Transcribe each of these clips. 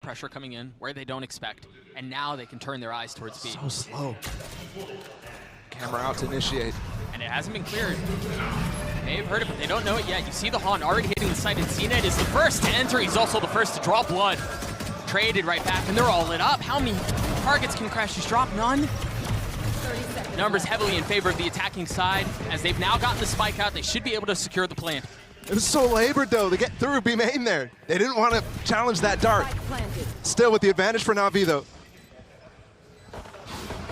pressure coming in where they don't expect, and now they can turn their eyes towards B. So slow. Camera out to initiate. And it hasn't been cleared. They have heard it, but they don't know it yet. You see the Haunt already hitting the site, and cNed is the first to enter. He's also the first to draw blood. Traded right back, and they're all lit up. How many targets can crashies drop? None. Numbers heavily in favor of the attacking side. As they've now gotten the spike out, they should be able to secure the plant. It was so labored, though, to get through B main there. They didn't want to challenge that dart. Still with the advantage for NAVI, though.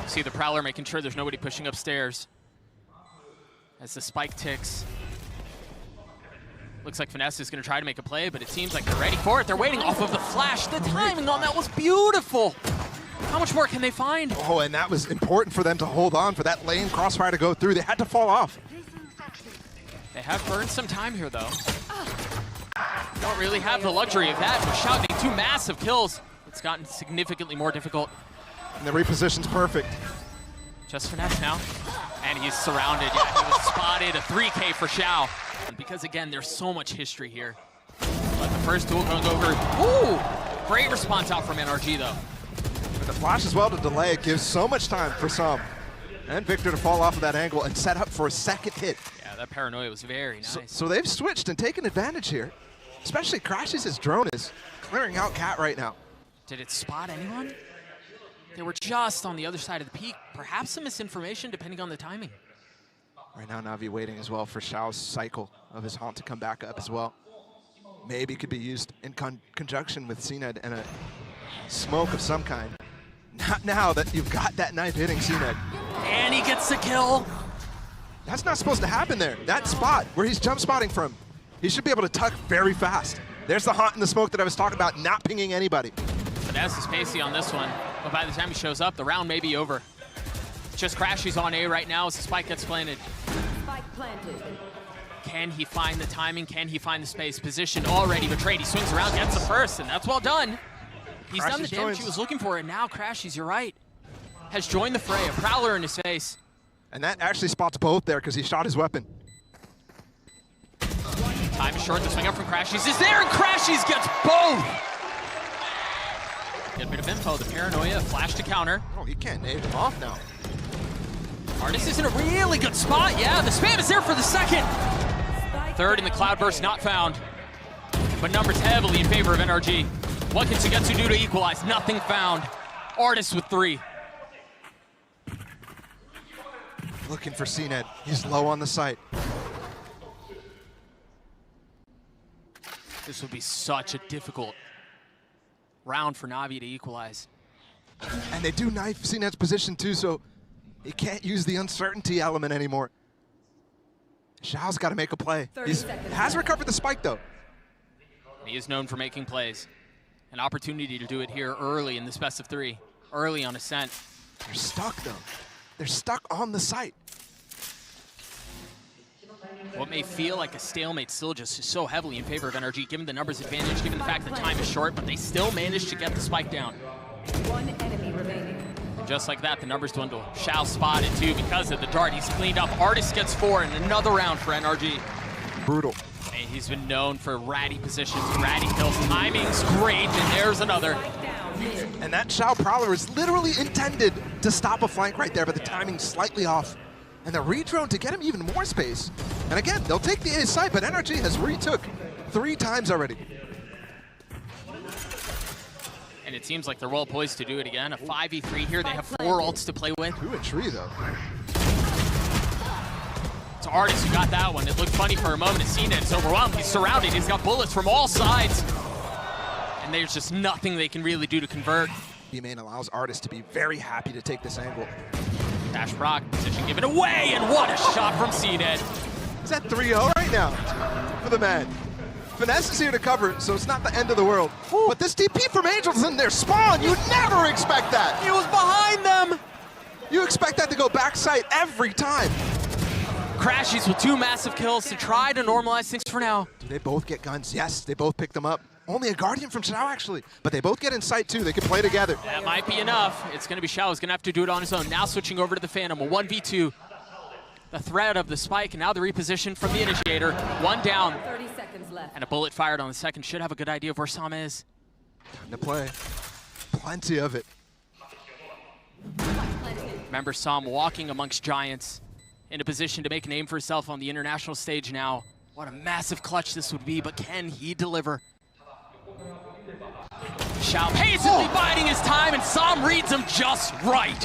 See the Prowler making sure there's nobody pushing upstairs. As the spike ticks. Looks like FiNESSE is going to try to make a play, but it seems like they're ready for it. They're waiting off of the flash. The timing on that was beautiful. How much more can they find? Oh, and that was important for them to hold on, for that lane crossfire to go through. They had to fall off. They have burned some time here, though. Don't really have the luxury of that. With Shao getting 2 massive kills, it's gotten significantly more difficult. And the reposition's perfect. Just FiNESSE now. And he's surrounded. Yeah, he was spotted. A 3K for Shao. Because, again, there's so much history here. But the first duel goes over. Ooh! Great response out from NRG, though. And the flash as well to delay. It gives so much time for some. And Victor to fall off of that angle and set up for a second hit. Yeah, that paranoia was very nice. So they've switched and taken advantage here. Especially crashies' drone is clearing out Cat right now. Did it spot anyone? They were just on the other side of the peak. Perhaps some misinformation depending on the timing. Right now, NAVI waiting as well for Shao's cycle of his Haunt to come back up as well. Maybe could be used in conjunction with cNed and a smoke of some kind. Not now that you've got that knife hitting cNed. And he gets the kill. That's not supposed to happen there. That spot where he's jump spotting from, he should be able to tuck very fast. There's the Haunt and the smoke that I was talking about, not pinging anybody. FiNESSE is pacey on this one, but by the time he shows up, the round may be over. Just crashies on A right now as the spike gets planted. Spike planted. Can he find the timing? Can he find the space? Position already betrayed. He swings around, gets the first, and that's well done. He's done the damage he was looking for, and now crashies, you're right, has joined the fray. A Prowler in his face. And that actually spots both there because he shot his weapon. Time is short. The swing up from crashies is there, and crashies gets both. Get a bit of info. The paranoia, flash to counter. Oh, he can't nade him off now. ardiis is in a really good spot. Yeah, the spam is there for the second. Third in the Cloudburst, not found. But numbers heavily in favor of NRG. What can SUYGETSU do to equalize? Nothing found. ardiis with 3. Looking for cNed. He's low on the site. This would be such a difficult round for NAVI to equalize. And they do knife cNed's position too, so he can't use the uncertainty element anymore. Shao's got to make a play. He has recovered the spike though. He is known for making plays. An opportunity to do it here early in this best of 3. Early on Ascent. They're stuck though. They're stuck on the site. What may feel like a stalemate still just is so heavily in favor of NRG, given the numbers advantage, given the fact that time is short, but they still managed to get the spike down. 1 enemy remaining. Just like that, the numbers dwindle. Shao spotted too because of the dart. He's cleaned up. ardiis gets 4 in another round for NRG. Brutal. And he's been known for ratty positions, ratty kills. Timing's great, and there's another. And that Shao Prowler is literally intended to stop a flank right there, but the timing's slightly off. And the redrone to get him even more space. And again, they'll take the A site, but NRG has retook 3 times already. And it seems like they're well poised to do it again. A 5v3 here. They have 4 ults to play with. 2 and 3 though. It's ardiis who got that one. It looked funny for a moment. cNed is overwhelmed. He's surrounded. He's got bullets from all sides. And there's just nothing they can really do to convert. B main allows ardiis to be very happy to take this angle. Dash Brock, position given away, and what a shot from cNed. He's at 3-0 right now for the man. FiNESSE is here to cover, so it's not the end of the world. Ooh. But this TP from Angel's in their spawn. You never expect that. He was behind them. You expect that to go backside every time. crashies with 2 massive kills to try to normalize things for now. Do they both get guns? Yes, they both pick them up. Only a Guardian from Shao, actually. But they both get in sight, too. They can play together. That might be enough. It's going to be Shao. He's going to have to do it on his own. Now switching over to the Phantom. A 1v2. The threat of the spike, and now the reposition from the initiator. 1 down. 30 seconds left. And a bullet fired on the second. Should have a good idea of where Sam is. Time to play. Plenty of it. Remember Sam walking amongst giants, in a position to make a name for himself on the international stage now. What a massive clutch this would be, but can he deliver? Shao patiently biding his time, and Sam reads him just right.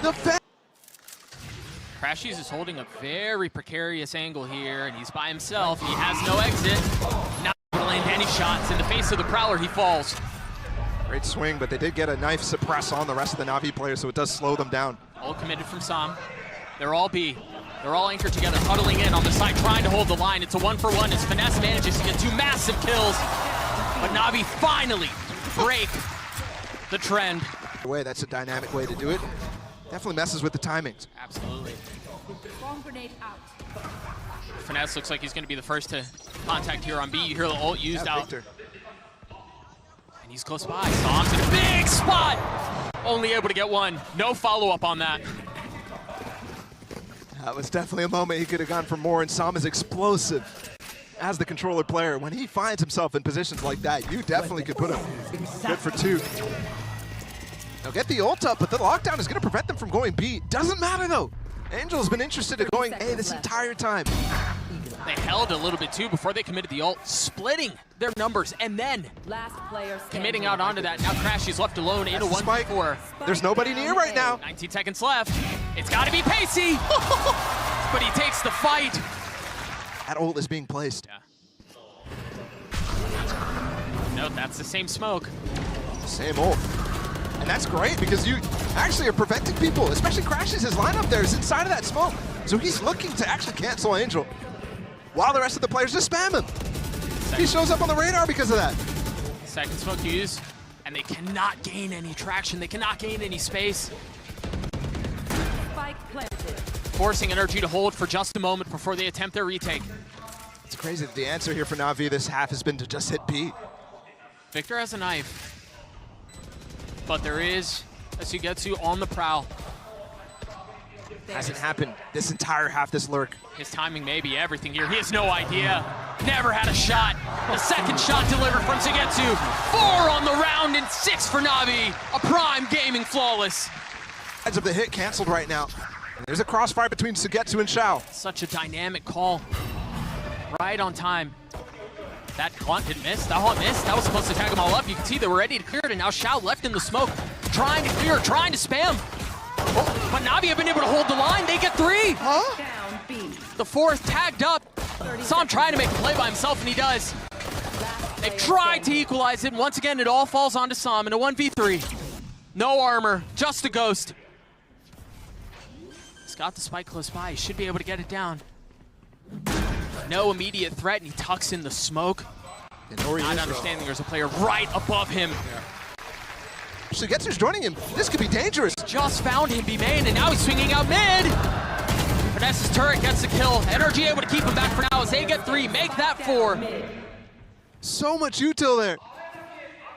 crashies is holding a very precarious angle here, and he's by himself. He has no exit. Not able to land any shots. In the face of the Prowler, he falls. Great swing, but they did get a knife suppress on the rest of the NAVI players, so it does slow them down. All committed from Sam. They're all B. They're all anchored together, huddling in on the side, trying to hold the line. It's a 1-for-1 as FiNESSE manages to get 2 massive kills. But NAVI finally break the trend. That's a dynamic way to do it. Definitely messes with the timings. Absolutely. Bomb grenade out. FiNESSE looks like he's going to be the first to contact here on B. You hear the ult used out. Victor. And he's close by. Sam's in a big spot. Only able to get one. No follow-up on that. That was definitely a moment he could have gone for more, and Sam is explosive as the controller player. When he finds himself in positions like that, you definitely could put him good for 2. They'll get the ult up, but the lockdown is going to prevent them from going B. Doesn't matter, though. Angel's been interested in going A this entire time. They held a little bit, too, before they committed the ult, splitting their numbers, and then Last player committing out onto that. Now crashies left alone in a 1v4. There's nobody near right now. 19 seconds left. It's got to be pacey. But he takes the fight. That ult is being placed. Yeah. Note, that's the same smoke. Same ult. And that's great because you actually are preventing people, especially crashies. His lineup there is inside of that smoke. So he's looking to actually cancel Angel while the rest of the players just spam him. He shows up on the radar because of that. Second smoke used, and they cannot gain any traction. They cannot gain any space. Spike planted. Forcing NRG to hold for just a moment before they attempt their retake. It's crazy that the answer here for NAVI this half has been to just hit B. Victor has a knife, but there is a SUYGETSU on the prowl. Hasn't happened this entire half, this lurk. His timing may be everything here. He has no idea. Never had a shot. The second shot delivered from SUYGETSU. 4 on the round and 6 for NAVI. A prime gaming flawless. Edge of the hit canceled right now. And there's a crossfire between SUYGETSU and Shao. Such a dynamic call. Right on time. That haunt didn't miss. That haunt missed. That was supposed to tag them all up. You can see they were ready to clear it, and now Shao left in the smoke, trying to clear, trying to spam. Oh, but NAVI have been able to hold the line. They get 3. Huh? Down B. The 4th tagged up. Sam trying to make a play by himself, and he does. They tried to equalize it, and once again, it all falls onto Sam in a 1v3. No armor, just a ghost. He's got the spike close by. He should be able to get it down. No immediate threat, and he tucks in the smoke. Not understanding there's a player right above him. SUYGETSU's joining him. This could be dangerous. Just found him, B-main, and now he's swinging out mid. FiNESSE's turret gets the kill. NRG able to keep him back for now as they get 3, make that 4. So much util there.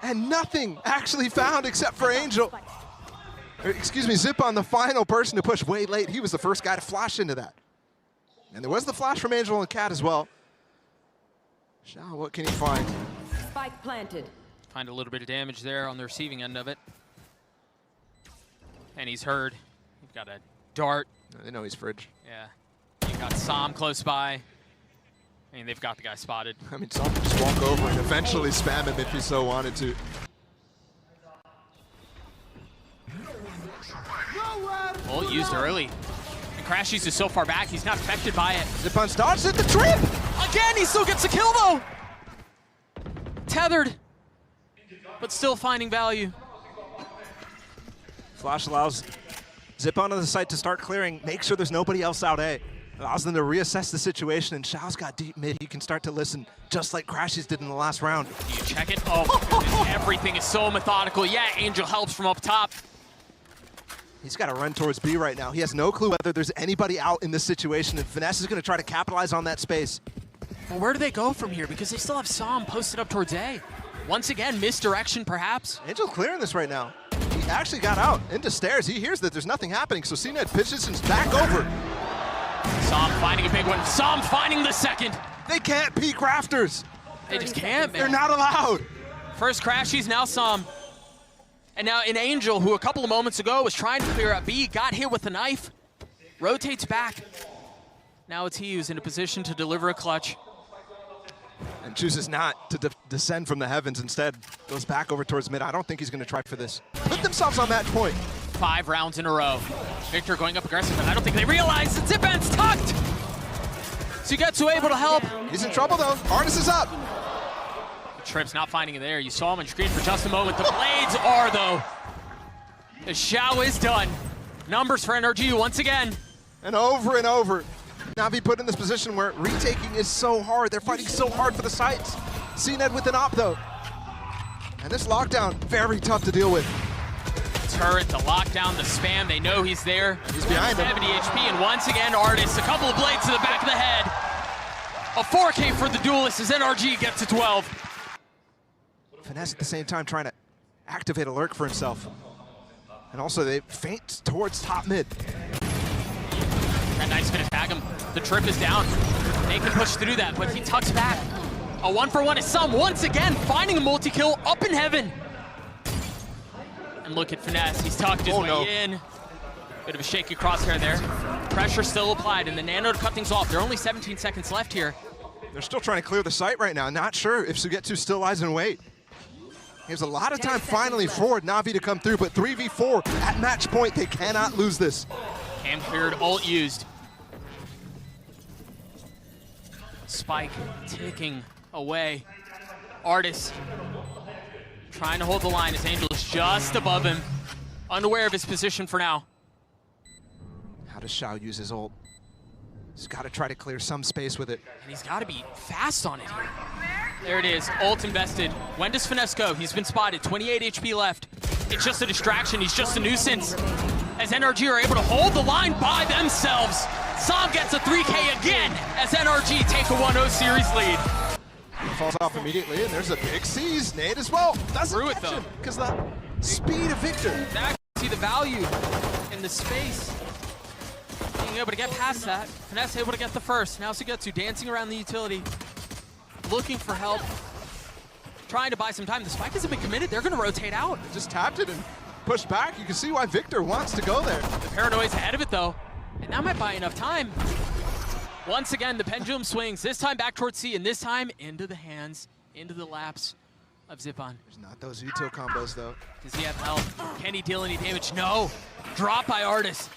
And nothing actually found except for Angel. Excuse me, Zyppan, the final person to push way late. He was the first guy to flash into that. And there was the flash from Angel and Cat as well. Shao, what can he find? Spike planted. Find a little bit of damage there on the receiving end of it. And he's heard. You've got a dart. They know he's fridge. Yeah. You've got Sam close by. I mean, they've got the guy spotted. I mean, Sam can just walk over and eventually spam him if he so wanted to. Ult used early. And crashies is so far back, he's not affected by it. Zyppan's dodged at the trip! Again, he still gets a kill though! Tethered, but still finding value. Flash allows Zyppan on the site to start clearing, make sure there's nobody else out A. Allows them to reassess the situation, and Shao's got deep mid. He can start to listen, just like crashies did in the last round. Do you check it? Oh my goodness, everything is so methodical. Yeah, Angel helps from up top. He's got to run towards B right now. He has no clue whether there's anybody out in this situation, and FiNESSE is going to try to capitalize on that space. Well, where do they go from here? Because they still have Sam posted up towards A. Once again, misdirection perhaps. Angel's clearing this right now. He actually got out into stairs. He hears that there's nothing happening, so cNed pitches and back over. Sam finding a big one. Sam finding the second. They can't peek rafters. They just can't, man. They're not allowed. First crashies, now Sam. And now an Angel, who a couple of moments ago was trying to clear up B, got hit with a knife, rotates back. Now it's he who's in a position to deliver a clutch. And chooses not to descend from the heavens. Instead, goes back over towards mid. I don't think he's going to try for this. Put themselves on match point. 5 rounds in a row. Victor going up aggressive, but I don't think they realize that Zyppan's tucked. SUYGETSU able to help. He's in trouble though. ardiis is up. Tripp's not finding it there. You saw him on screen for just a moment. The blades are though. The Shao is done. Numbers for NRG once again. And over. NAVI put in this position where retaking is so hard. They're fighting so hard for the sites. cNed with an op though. And this lockdown, very tough to deal with. Turret, the lockdown, the spam, they know he's there. He's behind him. 70 HP, and once again, ardiis, a couple of blades to the back of the head. A 4K for the duelist as NRG gets to 12. FiNESSE at the same time trying to activate a lurk for himself. And also they feint towards top mid. That nice finish, tag him. The trip is down. They can push through that, but he tucks back. A 1-for-1 is Sam once again finding a multi-kill up in heaven. And look at FiNESSE, he's tucked his way in. Bit of a shaky crosshair there. Pressure still applied, and the nano to cut things off. There are only 17 seconds left here. They're still trying to clear the site right now. Not sure if SUYGETSU still lies in wait. There's a lot of time finally for NAVI to come through, but 3v4 at match point, they cannot lose this. Cam cleared, ult used. Spike ticking away. ardiis trying to hold the line as Angel is just above him. Unaware of his position for now. How does Shao use his ult? He's got to try to clear some space with it. And he's got to be fast on it here. There it is, ult invested. When does FiNESSE go? He's been spotted, 28 HP left. It's just a distraction, he's just a nuisance. As NRG are able to hold the line by themselves. Sam gets a 3K again as NRG take a 1-0 series lead. He falls off immediately, and there's a big seize. Nade as well. Doesn't Through it, catch though. him because the speed of Victor. Now see the value in the space. Being able to get past that. FiNESSE able to get the first. Now SUYGETSU dancing around the utility. Looking for help. Trying to buy some time. The spike hasn't been committed. They're going to rotate out. Just tapped it and pushed back. You can see why Victor wants to go there. The paranoia's ahead of it, though. And that might buy enough time. Once again, the pendulum swings. This time back towards C, and this time into the hands, into the laps of Zyppan. There's not those util combos, though. Does he have health? Can he deal any damage? No. Drop by ardiis.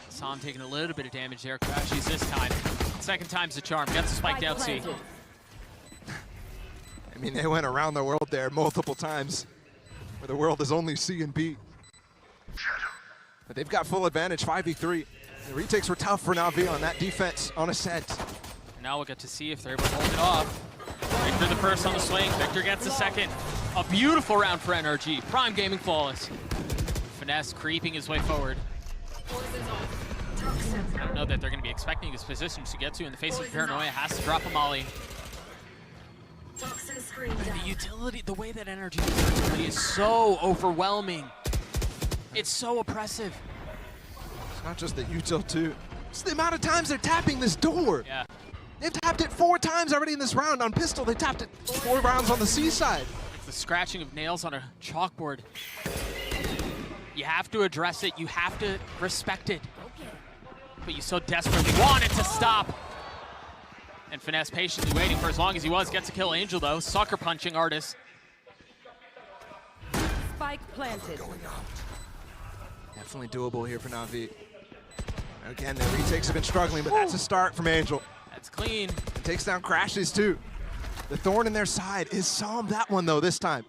Sam taking a little bit of damage there. crashies this time. Second time's the charm. Gets the spike down C. I mean, they went around the world there multiple times, where the world is only C and B. But they've got full advantage, 5v3. The retakes were tough for NAVI on that defense on Ascent. And now we'll get to see if they're able to hold it off. Victor the first on the swing. Victor gets the second. A beautiful round for NRG. Prime Gaming flawless. FiNESSE creeping his way forward. I don't know that they're going to be expecting this position to get to in the face of paranoia. Has to drop a molly. The utility, the way that NRG uses utility is so overwhelming. It's so oppressive. It's not just the util too. It's the amount of times they're tapping this door. Yeah. They've tapped it 4 times already in this round. On pistol, they tapped it 4 rounds on the C side. It's the scratching of nails on a chalkboard. You have to address it. You have to respect it. But you so desperately want it to stop. And FiNESSE patiently waiting for as long as he was. Gets a kill. Angel, though, sucker punching ardiis. Spike planted. Definitely doable here for NAVI. Again, the retakes have been struggling, but that's a start from Angel. That's clean. It takes down crashies too. The thorn in their side is Sam that one though this time.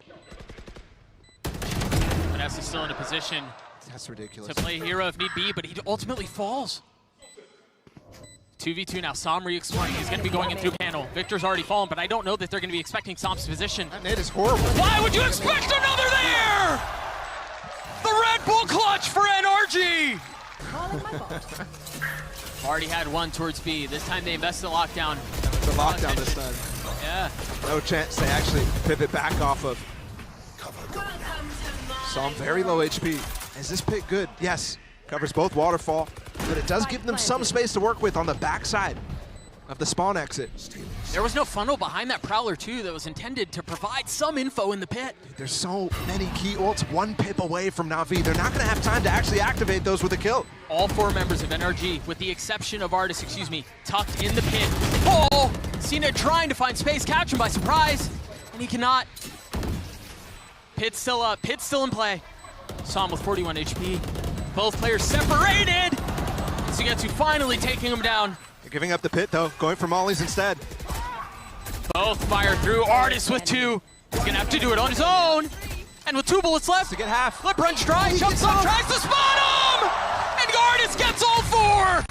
FiNESSE is still in a position That's ridiculous. to play hero if need be, but he ultimately falls. 2v2 now. Sam re-exploring. He's going to be going in through panel. Victor's already fallen, but I don't know that they're going to be expecting Sam's position. That nade is horrible. Why would you expect another there? The Red Bull clutch for NRG. Already had one towards B. This time they invested the lockdown. The lockdown this time. Yeah. No chance they actually pivot back off of. Sam very low HP. Is this pick good? Yes. Covers both waterfall, but it does give them some space to work with on the backside of the spawn exit. There was no funnel behind that Prowler too that was intended to provide some info in the pit. There's so many key ults, one pip away from NAVI. They're not going to have time to actually activate those with a kill. All 4 members of NRG, with the exception of ardiis, tucked in the pit. Oh! cNed trying to find space, catch him by surprise, and he cannot. Pit's still up, Pit's still in play. Saw him with 41 HP. Both players separated! SUYGETSU finally taking him down. They're giving up the pit though, going for mollies instead. Both fire through, ardiis with 2. He's gonna have to do it on his own. And with 2 bullets left, To get half. Flip runs dry, jumps up, tries to spot him! And ardiis gets all 4!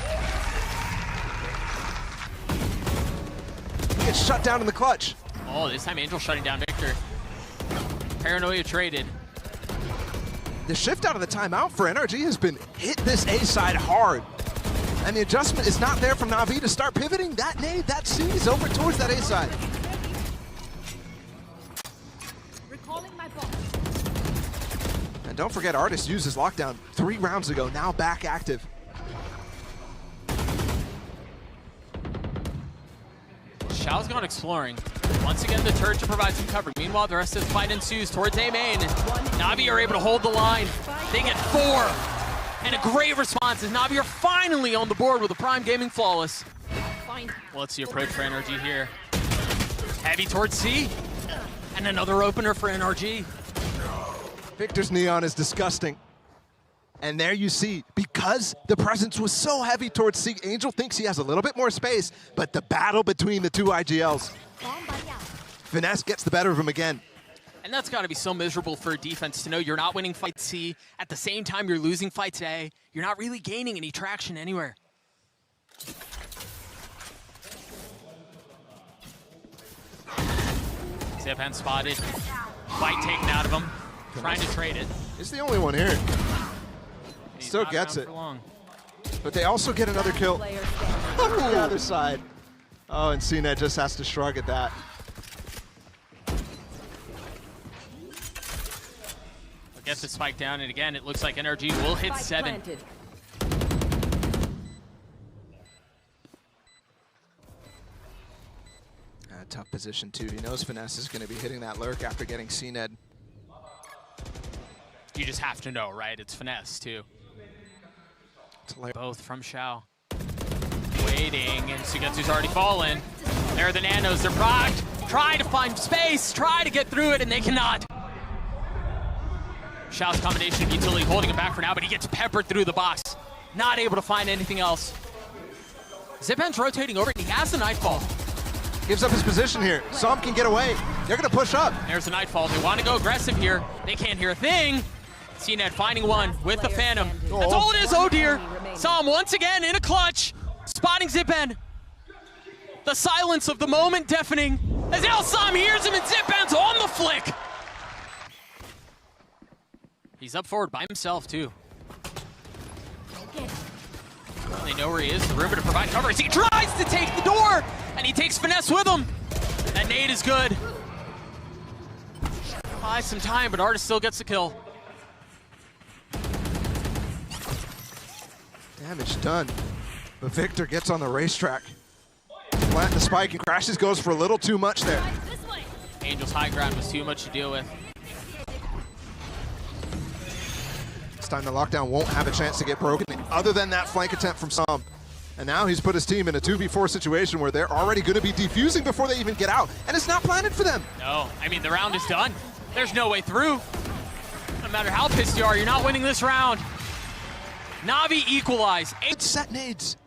He gets shut down in the clutch. Oh, this time Angel shutting down Victor. Paranoia traded. The shift out of the timeout for NRG has been hit this A side hard. And the adjustment is not there from NAVI to start pivoting. That nade, that C is over towards that A side. Recalling my ball. And don't forget, ardiis used his lockdown 3 rounds ago, now back active. Shao's gone exploring. Once again, the turret to provide some cover. Meanwhile, the rest of the fight ensues towards A main. NAVI are able to hold the line. They get 4. And a great response as NAVI are finally on the board with a Prime Gaming flawless. Well, let's see approach for NRG here. Heavy towards C. And another opener for NRG. Victor's neon is disgusting. And there you see, because the presence was so heavy towards C, Angel thinks he has a little bit more space, but the battle between the 2 IGLs. FiNESSE gets the better of him again. And that's got to be so miserable for a defense to know you're not winning fight C. At the same time, you're losing fights A. You're not really gaining any traction anywhere. Zyppan spotted. Fight taken out of him. Trying to trade it. He's the only one here. He's Still not gets around it. for long. But they also get another kill Player standing. on the other side. Oh, and cNed just has to shrug at that. We'll get the spike down, and again, it looks like NRG will hit Spike 7. planted. Tough position too. He knows FiNESSE is going to be hitting that lurk after getting cNed. You just have to know, right? It's FiNESSE, too. Both from Shao. Waiting, and SUYGETSU's already fallen. There are the nanos, they're procced. Try to find space, try to get through it, and they cannot. Shao's combination of utility holding him back for now, but he gets peppered through the box. Not able to find anything else. Zyppan's rotating over, and he has the Nightfall. Gives up his position here. Som can get away. They're going to push up. There's the Nightfall. They want to go aggressive here. They can't hear a thing. cNed finding one with the Phantom. That's all it is, oh dear. Som once again in a clutch. Spotting Zyppan. The silence of the moment deafening. As now Som hears him and Zyppan's on the flick. He's up forward by himself too. They know where he is. The rumor to provide cover as he tries to take the door. And he takes FiNESSE with him. That nade is good. Buys some time, but ardiis still gets the kill. Damage done. But Victor gets on the racetrack. Plant the spike and crashies, goes for a little too much there. Angel's high ground was too much to deal with. This time the lockdown won't have a chance to get broken other than that flank attempt from Som. And now he's put his team in a 2v4 situation where they're already going to be defusing before they even get out. And it's not planted for them. No, I mean, the round is done. There's no way through. No matter how pissed you are, you're not winning this round. NAVI equalize. It's set nades.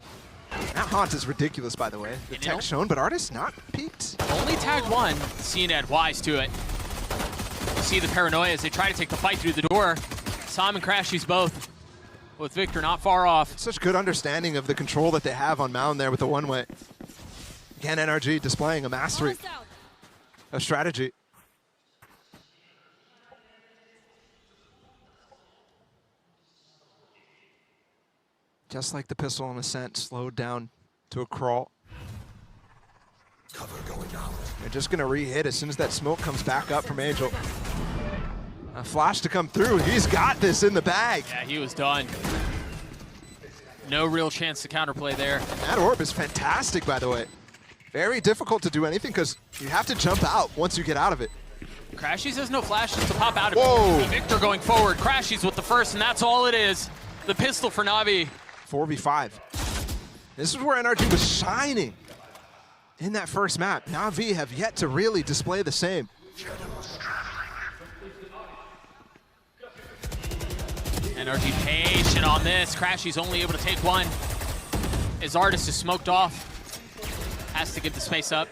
That haunt is ridiculous, by the way. The tech shown, but ardiis not peaked. Only tagged one. cNed wise to it. You see the paranoia as they try to take the fight through the door. Som and crashies both. With Victor not far off. Such good understanding of the control that they have on Mound there with the one-way. Again, NRG displaying a mastery of strategy. Just like the pistol on Ascent, slowed down to a crawl. Cover going out. They're just going to re-hit as soon as that smoke comes back up from Angel. A flash to come through. He's got this in the bag. Yeah, he was done. No real chance to counterplay there. That orb is fantastic, by the way. Very difficult to do anything because you have to jump out once you get out of it. crashies has no flashes to pop out of Whoa. it. Victor going forward. crashies with the first, and that's all it is. The pistol for NAVI. 4v5. This is where NRG was shining in that first map. NAVI have yet to really display the same. NRG patient on this. crashies only able to take one. His artist is smoked off. Has to give the space up.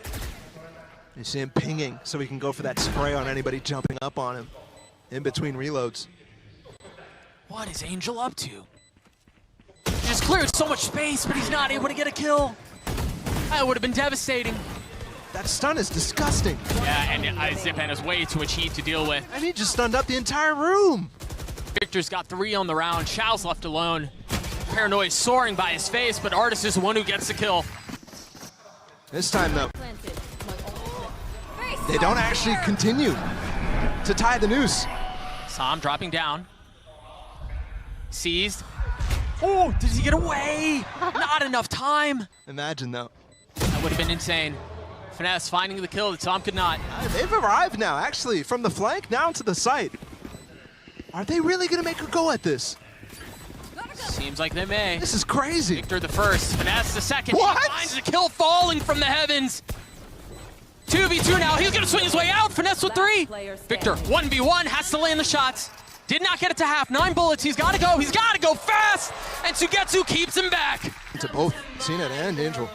You see him pinging so he can go for that spray on anybody jumping up on him in between reloads. What is Angel up to? He just cleared so much space, but he's not able to get a kill. That would have been devastating. That stun is disgusting. Yeah, and Zyppan is way too much heat to deal with. And he just stunned up the entire room. Victor's got 3 on the round. Shao's left alone. Paranoia soaring by his face, but ardiis is the one who gets the kill. This time, though, they don't actually continue to tie the noose. Sam dropping down. Seized. Oh, did he get away? Not enough time. Imagine, though. That would have been insane. FiNESSE finding the kill that Sam could not. They've arrived now, actually, from the flank down to the site. Are they really going to make a go at this? Seems like they may. This is crazy. Victor the first, FiNESSE the second. What? He finds the kill falling from the heavens. 2v2 now. He's going to swing his way out. FiNESSE with 3. Victor, 1v1, has to land the shots. Did not get it to half. 9 bullets. He's got to go. He's got to go fast. And SUYGETSU keeps him back. To both cNed and Angel.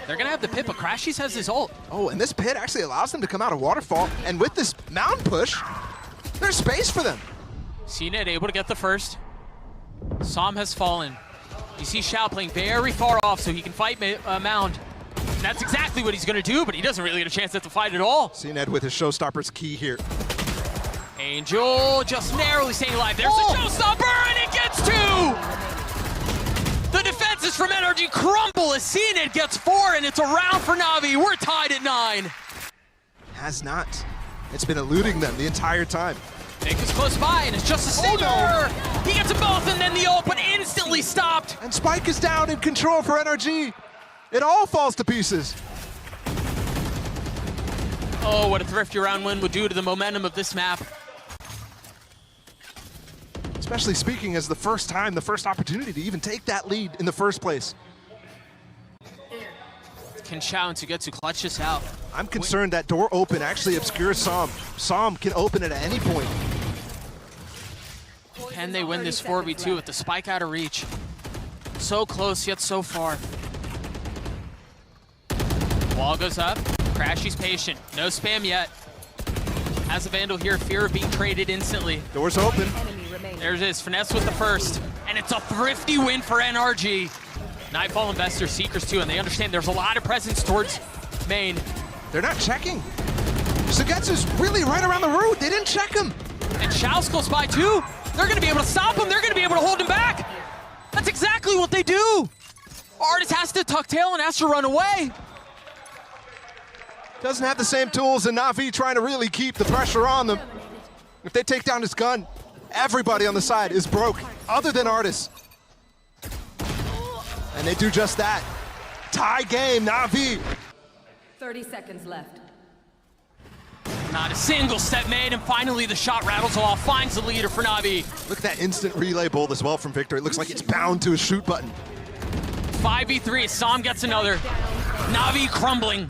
They're going to have the pit, but crashies has his ult. Oh, and this pit actually allows them to come out of waterfall. And with this mound push, there's space for them. cNed able to get the first. Sam has fallen. You see Shao playing very far off so he can fight Mound. And that's exactly what he's going to do, but he doesn't really get a chance at the fight at all. cNed with his showstopper's key here. Angel just narrowly staying alive. There's the showstopper, and it gets 2! The defenses from NRG crumble as cNed gets 4, and it's a round for NAVI. We're tied at 9. Has not. It's been eluding them the entire time. Nick is close by, and it's just a stinger. no. He gets them both, and then the ult, but instantly stopped. And Spike is down in control for NRG. It all falls to pieces. Oh, what a thrifty round win would do to the momentum of this map. Especially speaking as the first opportunity to even take that lead in the first place. Can Shao and SUYGETSU clutch this out? I'm concerned that door open actually obscures Sam. Sam can open it at any point. Can they win this 4v2 with the spike out of reach? So close, yet so far. Wall goes up. crashies patient. No spam yet. Has a Vandal here, fear of being traded instantly. Doors open. There it is, FiNESSE with the first. And it's a thrifty win for NRG. Nightfall investors, Seekers too, and they understand there's a lot of presence towards main. They're not checking. SUYGETSU's really right around the root. They didn't check him. And Shao's close by too. They're gonna be able to stop him. They're gonna be able to hold him back. That's exactly what they do. ardiis has to tuck tail and has to run away. Doesn't have the same tools, and NAVI trying to really keep the pressure on them. If they take down his gun, everybody on the side is broke, other than ardiis. And they do just that. Tie game, NAVI. 30 seconds left. Not a single step made, and finally the shot rattles off, finds the leader for NAVI. Look at that instant relay bolt as well from Victor. It looks like it's bound to a shoot button. 5v3, Sam gets another. NAVI crumbling.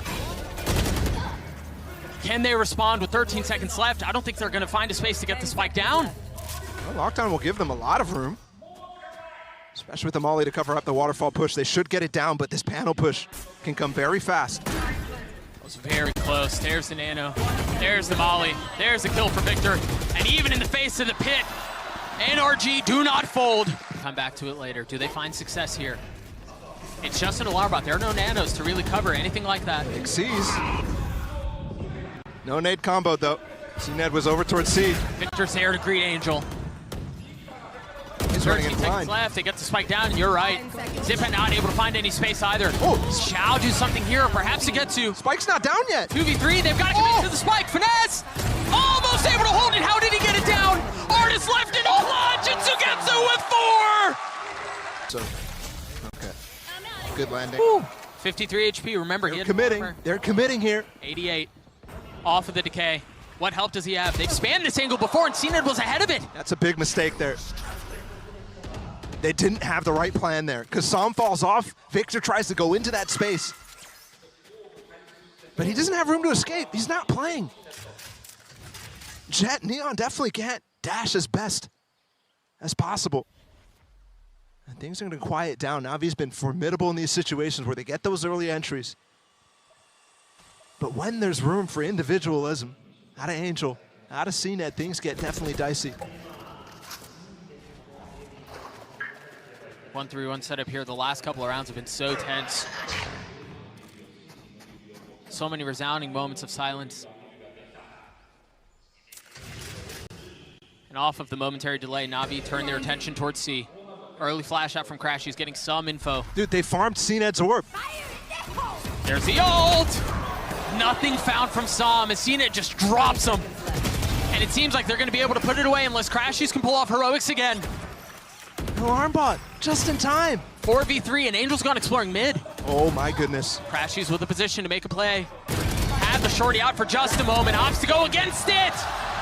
Can they respond with 13 seconds left? I don't think they're gonna find a space to get the spike down. Well, Lockdown will give them a lot of room, especially with the Molly to cover up the waterfall push. They should get it down, but this panel push can come very fast. That was very close. There's the nano. There's the Molly. There's the kill for Victor. And even in the face of the pit, NRG do not fold. Come back to it later. Do they find success here? It's just an alarm bot. There are no nanos to really cover anything like that. Xyz. No nade combo though. cNed was over towards C. Victor's there to greet Angel. He's running 13 in seconds blind. left. They get the spike down, and you're right. Zyppan not able to find any space either. Oh. Shao do something here, or perhaps SUYGETSU. Spike's not down yet. 2v3, they've got to commit to the spike. FiNESSE! Almost able to hold it. How did he get it down? ardiis left in a clutch, and SUYGETSU with 4! So, okay. Good landing. Woo. 53 HP. Remember, he had Committing. They're committing here. 88 off of the decay. What help does he have? They've spammed this angle before, and cNed was ahead of it. That's a big mistake there. They didn't have the right plan there, because Sam falls off. Victor tries to go into that space. But he doesn't have room to escape. He's not playing. Jet, Neon definitely can't dash as best as possible. And things are going to quiet down. Navi's been formidable in these situations where they get those early entries. But when there's room for individualism, out of Angel, out of cNed, things get definitely dicey. 1-3-1 setup here. The last couple of rounds have been so tense. So many resounding moments of silence. And off of the momentary delay, Navi turned their attention towards C. Early flash out from crashies, getting some info. Dude, they farmed cNed's orb. There's the ult! Nothing found from Sam as cNed just drops him. And it seems like they're going to be able to put it away unless crashies can pull off heroics again. No armbot, just in time. 4v3 and Angel's gone exploring mid. Oh my goodness. crashies with a position to make a play. Had the shorty out for just a moment, opts to go against it!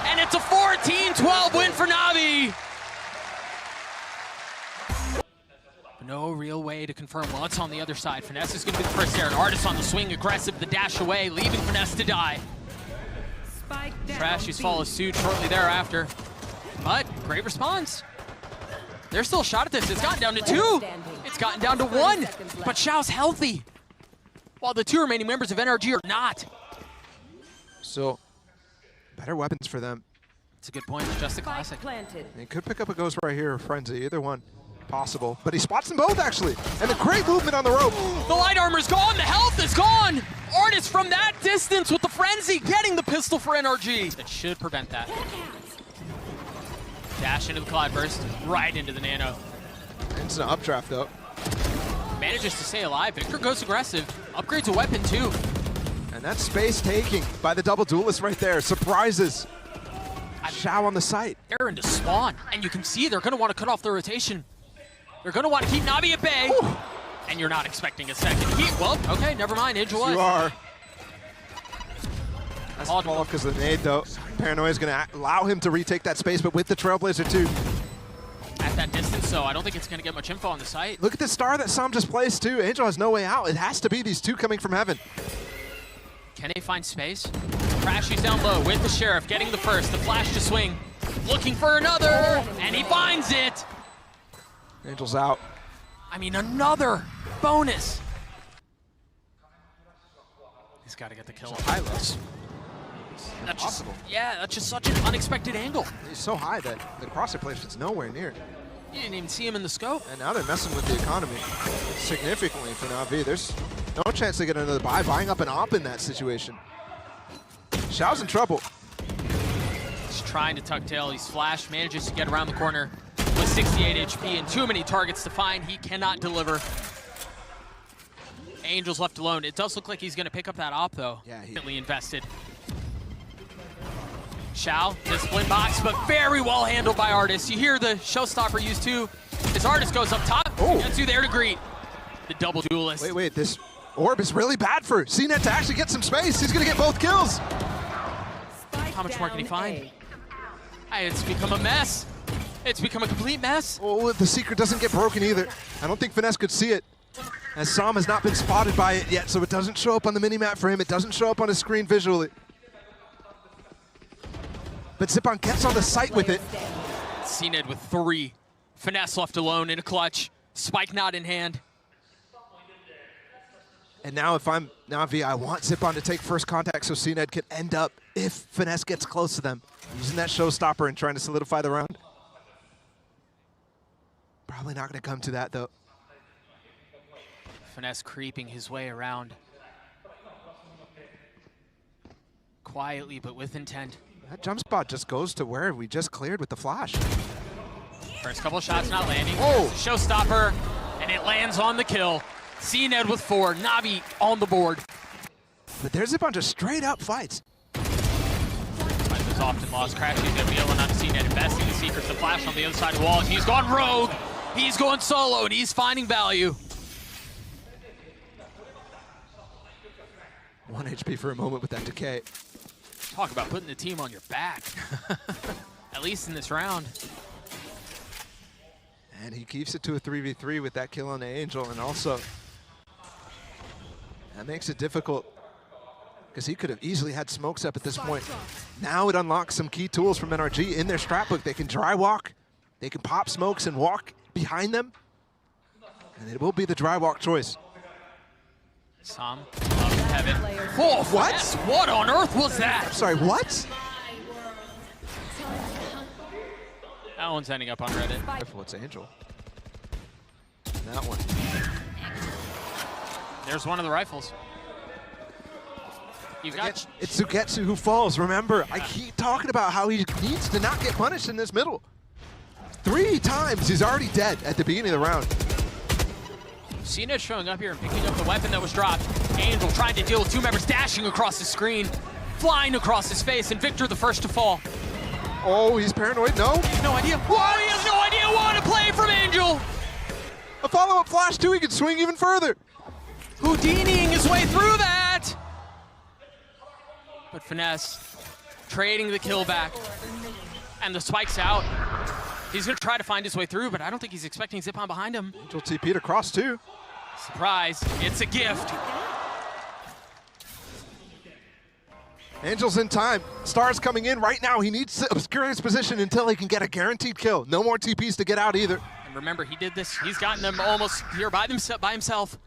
And it's a 14-12 win for Navi! No real way to confirm what's on the other side. FiNESSE is going to be the first there. An ardiis on the swing, aggressive, the dash away, leaving FiNESSE to die. crashies follows suit shortly thereafter. But great response. There's still a shot at this. It's gotten down to 2. It's gotten down to 1. But Shao's healthy, while the 2 remaining members of NRG are not. So, better weapons for them. It's a good point. It's just a classic. He could pick up a Ghost right here or Frenzy, either one possible. But he spots them both, actually. And a great movement on the rope. The light armor's gone. The health is gone. ardiis from that distance with the Frenzy getting the pistol for NRG. That should prevent that. Dash into the Cloud Burst, right into the Nano. It's an updraft, though. Manages to stay alive. Victor goes aggressive. Upgrades a weapon, too. And that's space taking by the double duelist right there. Surprises Shao on the site. They're into spawn, and you can see they're going to want to cut off the rotation. They're going to want to keep Navi at bay. Whew. And you're not expecting a second heat. Well, okay, never mind. Angel was. You are. That's all off because of the nade, though. Paranoia is going to allow him to retake that space, but with the Trailblazer, too. At that distance, so I don't think it's going to get much info on the site. Look at the star that Sam just placed, too. Angel has no way out. It has to be these 2 coming from heaven. Can they find space? crashies down low with the Sheriff, getting the first. The flash to swing. Looking for another, and he finds it. Angel's out. I mean, another bonus. He's got to get the kill. High lows. That's possible. Yeah, that's just such an unexpected angle. He's so high that the crosshair placement's nowhere near. You didn't even see him in the scope. And now they're messing with the economy significantly for NAVI. There's no chance they get another buy. Buying up an op in that situation. Shao's in trouble. He's trying to tuck tail. He's flash, manages to get around the corner with 68 HP and too many targets to find. He cannot deliver. Angel's left alone. It does look like he's going to pick up that op, though. Yeah, he invested. Shao, discipline box, but very well handled by ardiis. You hear the showstopper used too. As ardiis goes up top, SUYGETSU there to greet the double duelist. Wait, this orb is really bad for cNed to actually get some space. He's going to get both kills. How much more can he find? It's become a mess. It's become a complete mess. Oh, the secret doesn't get broken either. I don't think FiNESSE could see it, as Sam has not been spotted by it yet, so it doesn't show up on the minimap for him. It doesn't show up on his screen visually. But Zyppan gets on the site with it. cNed with 3. FiNESSE left alone in a clutch. Spike not in hand. And now if I'm NAVI, I want Zyppan to take first contact so cNed can end up, if FiNESSE gets close to them, using that showstopper and trying to solidify the round. Probably not going to come to that, though. FiNESSE creeping his way around. Quietly, but with intent. That jump spot just goes to where we just cleared with the flash. First couple shots not landing. Oh! Showstopper, and it lands on the kill. cNed with 4, NAVI on the board. But there's a bunch of straight up fights. Fight was often lost. crashies gonna be able not to cNed investing the secrets. The flash on the other side of the wall. He's gone rogue. He's going solo, and he's finding value. 1 HP for a moment with that decay. Talk about putting the team on your back. At least in this round. And he keeps it to a 3v3 with that kill on the Angel, and also that makes it difficult because he could have easily had smokes up at this point. Now it unlocks some key tools from NRG in their strat book. They can dry walk, they can pop smokes and walk behind them, and it will be the dry walk choice. Sam, up in heaven. Oh, what? Yes, what on earth was that? I'm sorry, what? That one's ending up on Reddit. Careful, it's Angel. And that one. There's one of the rifles. You've got... It's SUYGETSU who falls. Remember, I keep talking about how he needs to not get punished in this middle. 3 times he's already dead at the beginning of the round. cNed showing up here and picking up the weapon that was dropped. Angel trying to deal with 2 members, dashing across the screen, flying across his face, and Victor the first to fall. Oh, he's paranoid, no? He has no idea. What? He has no idea what a play from Angel. A follow-up flash too, he can swing even further. Houdiniing his way through that. But FiNESSE trading the kill back. And the spike's out. He's gonna try to find his way through, but I don't think he's expecting Zyppan behind him. Angel TP'd across too. Surprise, it's a gift. Angel's in time. Star's coming in right now. He needs to obscure his position until he can get a guaranteed kill. No more TPs to get out either. And remember, he did this. He's gotten them almost here by himself.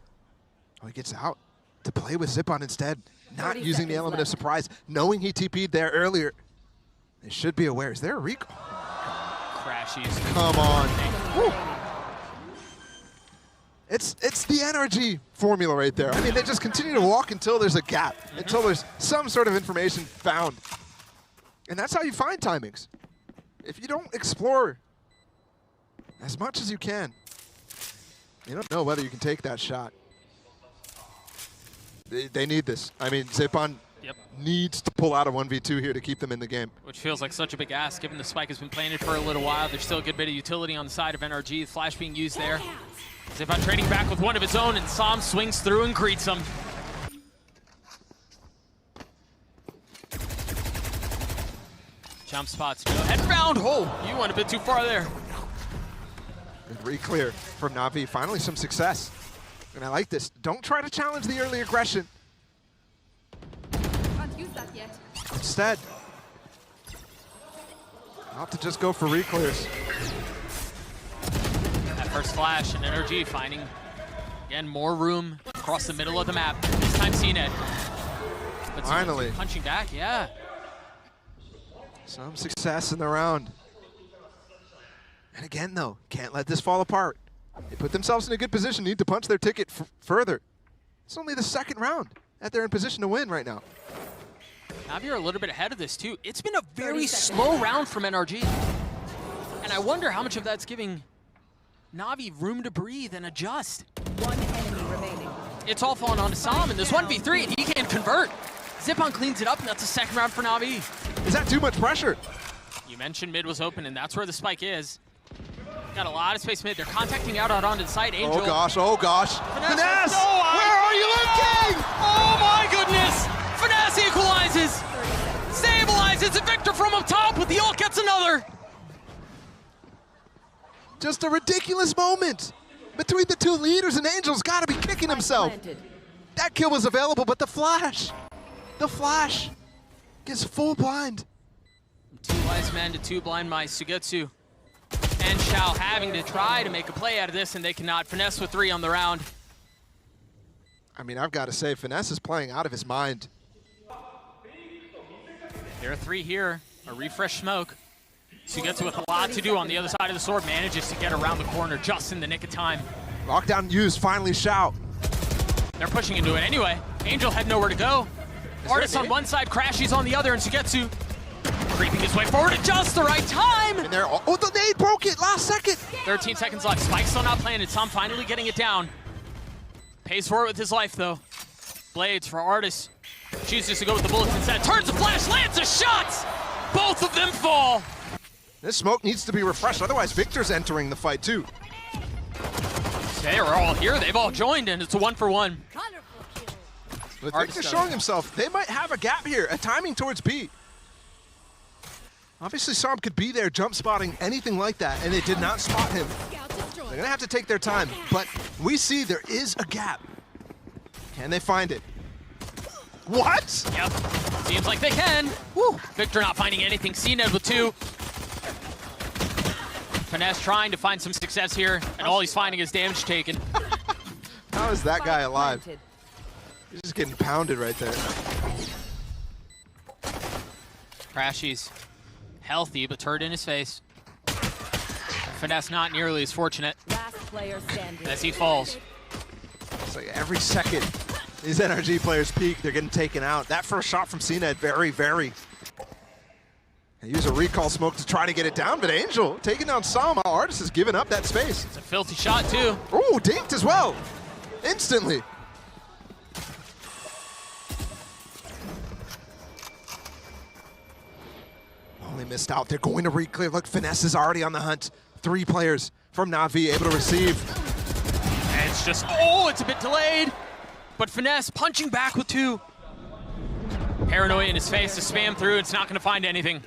Oh, he gets out to play with Zyppan instead. Not using the element of surprise, knowing he TP'd there earlier. They should be aware. Is there a recall? Crashies. Come on. Woo. It's the NRG formula right there. I mean, they just continue to walk until there's a gap, until there's some sort of information found. And that's how you find timings. If you don't explore as much as you can, you don't know whether you can take that shot. They need this. I mean, Zyppan needs to pull out a 1v2 here to keep them in the game. Which feels like such a big ask, given the spike has been planted for a little while. There's still a good bit of utility on the side of NRG. Flash being used there. Zyppan trading back with one of his own, and Sam swings through and greets him. Jump spots, no headbound. Oh, you went a bit too far there. Good re-clear from NAVI. Finally some success. And I like this. Don't try to challenge the early aggression. Can't use that yet. Instead, opt to just go for re-clears. That first flash and NRG finding, again, more room across the middle of the map. This time cNed. But finally. Punching back, yeah. Some success in the round. And again, though, can't let this fall apart. They put themselves in a good position, need to punch their ticket further. It's only the 2nd round that they're in position to win right now. NAVI are a little bit ahead of this, too. It's been a very slow round from NRG. And I wonder how much of that's giving NAVI room to breathe and adjust. 1 enemy remaining. It's all falling onto Sam, and this 1v3, and he can't convert. Zyppan cleans it up, and that's the 2nd round for NAVI. Is that too much pressure? You mentioned mid was open, and that's where the spike is. Got a lot of space mid. They're contacting out onto the side. Angel. Oh gosh, oh gosh. FiNESSE! No, where are you looking? Oh my goodness! FiNESSE equalizes! Stabilizes, and Victor from up top with the ult gets another! Just a ridiculous moment between the 2 leaders, and Angel's got to be kicking himself. That kill was available, but the flash gets full blind. 2 wise men to 2 blind mice. SUYGETSU and Shao having to try to make a play out of this, and they cannot. FiNESSE with 3 on the round. I mean, I've got to say, FiNESSE is playing out of his mind. There are 3 here. A refresh smoke. SUYGETSU with a lot to do on the other side of the sword, manages to get around the corner just in the nick of time. Lockdown used, finally Shao. They're pushing into it anyway. Angel had nowhere to go. ardiis on one side, crashies on the other, and SUYGETSU creeping his way forward at just the right time. And there, oh, the nade broke it last second. 13 seconds left. Spike still not planted. Sam finally getting it down. Pays for it with his life, though. Blades for ardiis. Chooses to go with the bullets instead. Turns the flash, lands a shot! Both of them fall. This smoke needs to be refreshed, otherwise Victor's entering the fight too. They are all here. They've all joined, and it's a 1-for-1. With Hard Victor to showing stop. himself, they might have a gap here, a timing towards B. Obviously, Sam could be there, jump spotting, anything like that, and they did not spot him. They're gonna have to take their time, but we see there is a gap. Can they find it? What? Yep. Seems like they can. Woo. Victor not finding anything. cNed with 2. FiNESSE trying to find some success here, and all he's finding is damage taken. How is that guy Spike alive? planted. He's just getting pounded right there. crashies. Healthy, but turret in his face. FiNESSE not nearly as fortunate Last player standing. as he falls. It's like every second these NRG players peak, they're getting taken out. That first shot from cNed, very. They use a recall smoke to try to get it down, but Angel taking down Sama. ardiis has given up that space. It's a filthy shot, too. Ooh, dinked as well. Instantly. Only missed out. They're going to re-clear. Look, FiNESSE is already on the hunt. 3 players from NAVI able to receive. And it's just, oh, it's a bit delayed. But FiNESSE punching back with 2. Paranoia in his face to spam through. It's not going to find anything.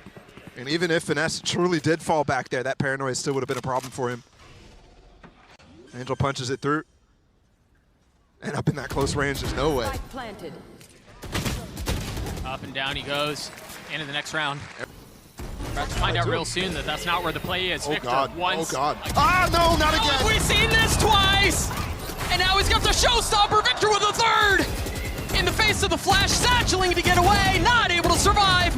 And even if FiNESSE truly did fall back there, that paranoia still would have been a problem for him. Angel punches it through. And up in that close range, there's no way. Spike planted. Up and down he goes into the next round. About to find out real soon that that's not where the play is. Oh Victor God, once. oh God. Ah, no, not Oh, have again. we seen this twice? And now he's got the showstopper. Victor with a 3rd. In the face of the flash, satcheling to get away, not able to survive.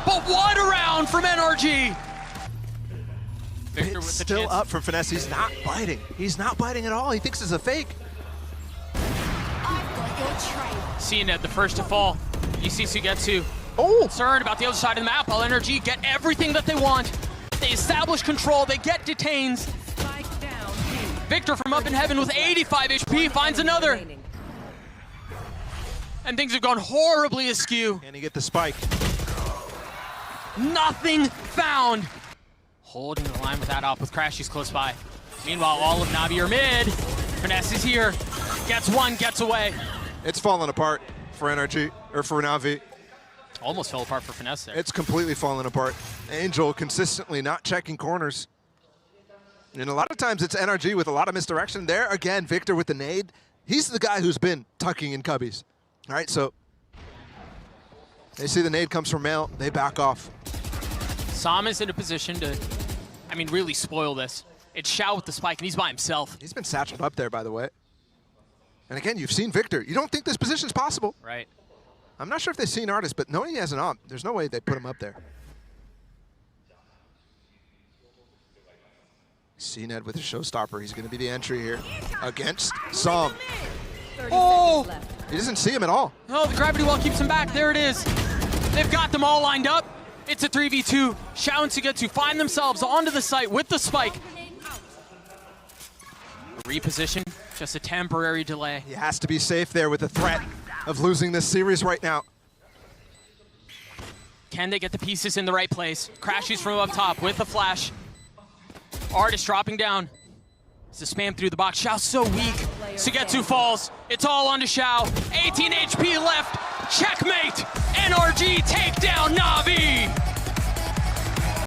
But what a round from NRG. Victor It's with the still chance. up from FiNESSE. He's not biting. He's not biting at all. He thinks it's a fake. cNed the first to fall. You see SUYGETSU Oh, concerned about the other side of the map. While NRG get everything that they want. They establish control. They get detains. Spike down. Victor from up in heaven with 85 HP finds another. Remaining. And things have gone horribly askew. can he get the spike? Nothing found. Holding the line with that op with crashies close by. Meanwhile, all of NAVI are mid. FiNESSE is here. Gets 1, gets away. It's falling apart for NRG, or for NAVI. Almost fell apart for FiNESSE there. It's completely falling apart. Angel consistently not checking corners. And a lot of times it's NRG with a lot of misdirection. There again, Victor with the nade. He's the guy who's been tucking in cubbies. All right, so they see the nade comes from Male, they back off. Sama's in a position to, really spoil this. It's Shao with the spike, and he's by himself. He's been satcheled up there, by the way. And again, you've seen Victor. You don't think this position's possible. Right. I'm not sure if they've seen ardiis, but knowing he has an op, there's no way they'd put him up there. cNed with a showstopper. He's going to be the entry here against Sam. 30 Oh! seconds left. He doesn't see him at all. Oh, the gravity wall keeps him back. There it is. They've got them all lined up. It's a 3v2. Shao and SUYGETSU find themselves onto the site with the spike. Reposition, just a temporary delay. He has to be safe there with the threat of losing this series right now. Can they get the pieces in the right place? crashies from up top with the flash. ardiis dropping down. It's a spam through the box. Shao's so weak. SUYGETSU falls. It's all onto Shao. 18 HP left. Checkmate. NRG take down NAVI.